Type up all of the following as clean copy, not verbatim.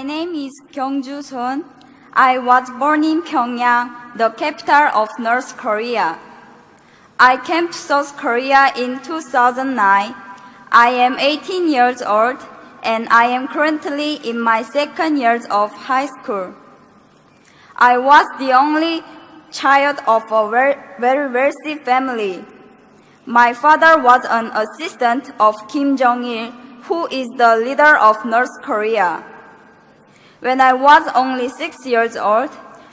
My name is Kyungju Son. I was born in Pyongyang, the capital of North Korea. I came to South Korea in 2009. I am 18 years old and I am currently in my second year of high school. I was the only child of a very wealthy family. My father was an assistant of Kim Jong-il, who is the leader of North Korea. When I was only 6 years old,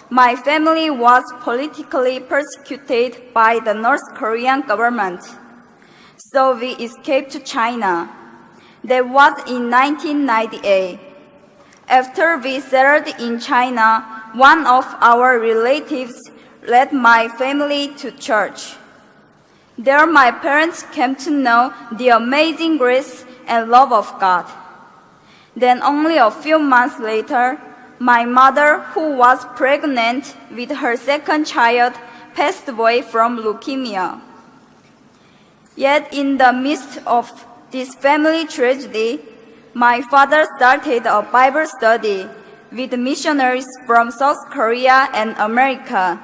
my family was politically persecuted by the North Korean government. So we escaped to China. That was in 1998. After we settled in China, one of our relatives led my family to church. There my parents came to know the amazing grace and love of God. Then only a few months later, my mother, who was pregnant with her second child, passed away from leukemia. Yet in the midst of this family tragedy, my father started a Bible study with missionaries from South Korea and America.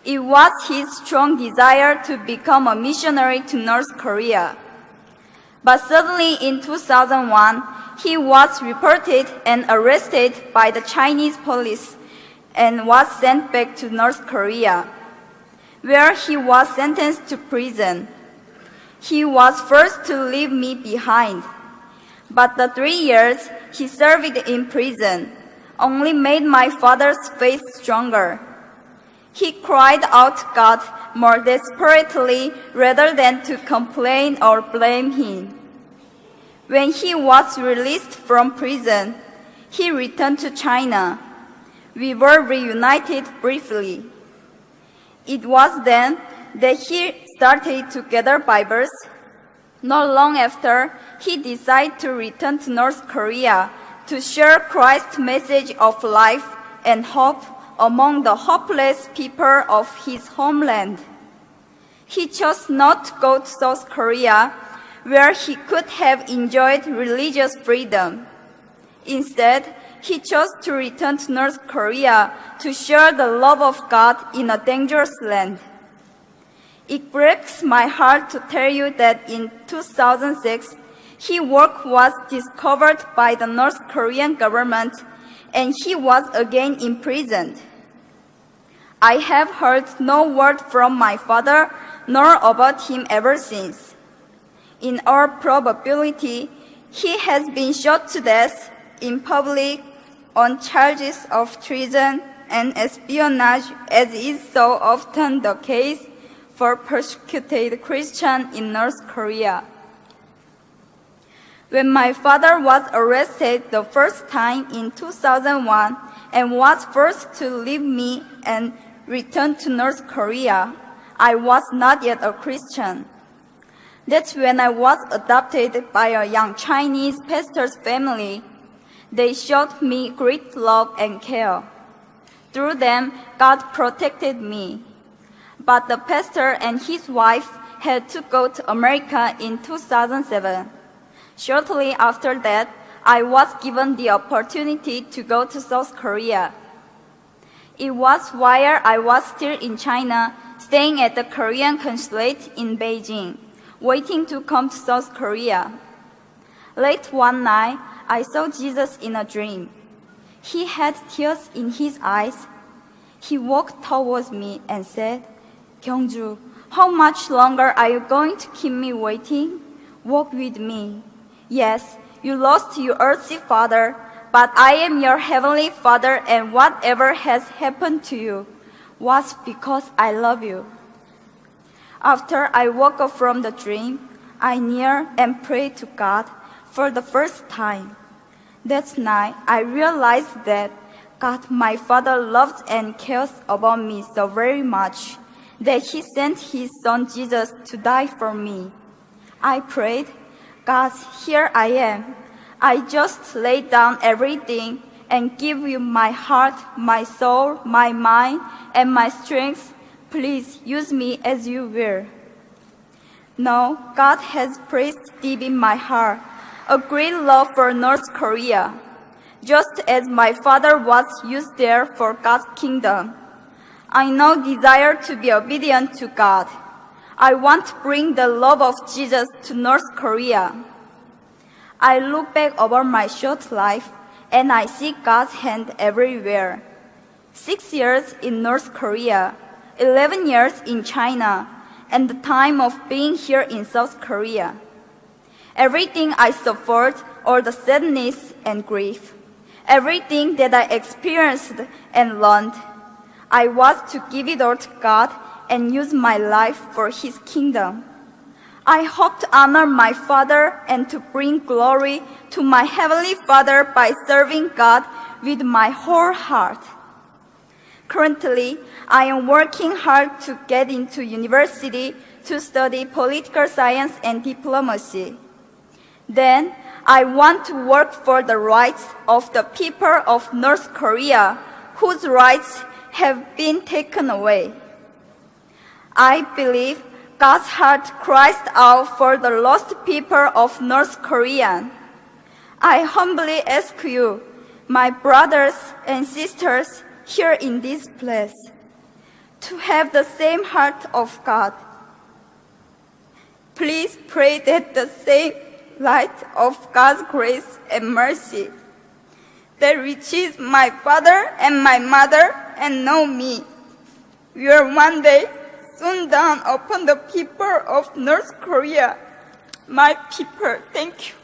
It was his strong desire to become a missionary to North Korea. But suddenly in 2001, he was reported and arrested by the Chinese police and was sent back to North Korea, where he was sentenced to prison. He was forced to leave me behind, but the 3 years he served in prison only made my father's faith stronger. He cried out to God more desperately rather than to complain or blame him. When he was released from prison, he returned to China. We were reunited briefly. It was then that he started to gather Bibles. Not long after, he decided to return to North Korea to share Christ's message of life and hope among the hopeless people of his homeland. He chose not to go to South Korea, where he could have enjoyed religious freedom. Instead, he chose to return to North Korea to share the love of God in a dangerous land. It breaks my heart to tell you that in 2006, his work was discovered by the North Korean government and he was again imprisoned. I have heard no word from my father nor about him ever since. In all probability, he has been shot to death in public on charges of treason and espionage, as is so often the case for persecuted Christians in North Korea. When my father was arrested the first time in 2001 and was forced to leave me and return to North Korea, I was not yet a Christian. That's when I was adopted by a young Chinese pastor's family. They showed me great love and care. Through them, God protected me. But the pastor and his wife had to go to America in 2007. Shortly after that, I was given the opportunity to go to South Korea. It was while I was still in China, staying at the Korean consulate in Beijing, waiting to come to South Korea. Late one night, I saw Jesus in a dream. He had tears in his eyes. He walked towards me and said, "Kyungju, how much longer are you going to keep me waiting? Walk with me. Yes, you lost your earthly father, but I am your heavenly Father, and whatever has happened to you was because I love you." After I woke up from the dream, I kneeled and prayed to God for the first time. That night, I realized that God, my Father, loves and cares about me so very much that He sent His Son Jesus to die for me. I prayed, "God, here I am. I just lay down everything and give you my heart, my soul, my mind, and my strength. Please use me as you will." Now, God has placed deep in my heart a great love for North Korea. just as my father was used there for God's kingdom. I now desire to be obedient to God. I want to bring the love of Jesus to North Korea. I look back over my short life and I see God's hand everywhere. 6 years in North Korea, 11 years in China, and the time of being here in South Korea. Everything I suffered, all the sadness and grief, everything that I experienced and learned, I was to give it all to God and use my life for His kingdom. I hope to honor my Father and to bring glory to my Heavenly Father by serving God with my whole heart. Currently, I am working hard to get into university to study political science and diplomacy. Then, I want to work for the rights of the people of North Korea whose rights have been taken away. I believe God's heart cries out for the lost people of North Korea. I humbly ask you, my brothers and sisters here in this place, to have the same heart of God. Please pray that the same light of God's grace and mercy that reaches my father and my mother and know me will one day soon dawn upon the people of North Korea. My people, thank you.